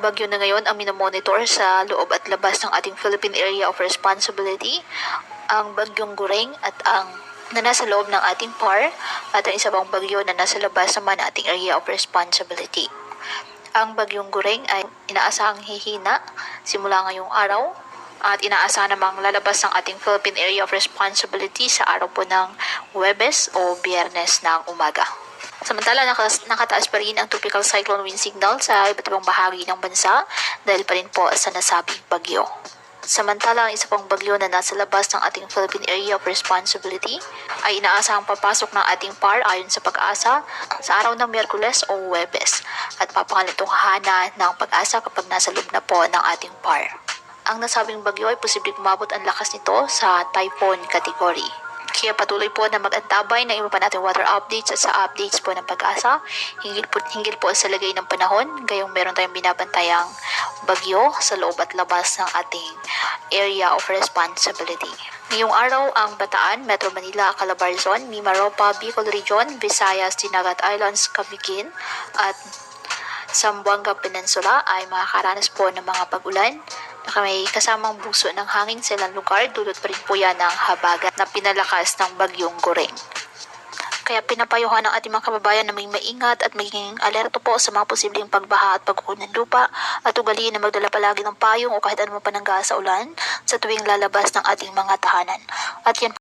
bagyo na ngayon ang minomonitor sa loob at labas ng ating Philippine Area of Responsibility, ang bagyong Gureng at ang na nasa loob ng ating PAR at ang isa pang bagyo na nasa labas naman ng ating Area of Responsibility. Ang bagyong Gureng ay inaasahang hihina simula ngayong araw at inaasahan namang lalabas ng ating Philippine Area of Responsibility sa araw po ng Huwebes o Biyernes ng umaga. Samantala, nakataas pa rin ang tropical cyclone wind signal sa iba't ibang bahagi ng bansa dahil pa rin po sa nasabing bagyo. Samantala, ang isa pang bagyo na nasa labas ng ating Philippine Area of Responsibility ay inaasahang papasok ng ating PAR ayon sa Pag-asa sa araw ng Miyerkules o Huwebes at papangalan itong hahana ng Pag-asa kapag nasa loob na po ng ating PAR. Ang nasabing bagyo ay posibleng umabot ang lakas nito sa typhoon category. Kaya patuloy po na mag-antabay ng iba pa nating weather updates at sa updates po ng Pag-asa. Hinggil po sa lagay ng panahon, gayong meron tayong binabantayang bagyo sa loob at labas ng ating Area of Responsibility. Ngayong araw, ang Bataan, Metro Manila, Calabarzon, Mimaropa, Bicol Region, Visayas, Dinagat Islands, Cavite at Zamboanga Peninsula ay makakaranas po ng mga pag-ulan na may kasamang buso ng hangin sa ilang lugar, dulot pa rin po yan ng habagat na pinalakas ng bagyong Gureng. Kaya pinapayuhan ng ating mga kababayan na may maingat at maging alerto po sa mga posibleng pagbaha at pagkuho ng lupa at ugaliin na magdala palagi ng payong o kahit anumang panangga sa ulan sa tuwing lalabas ng ating mga tahanan. At yan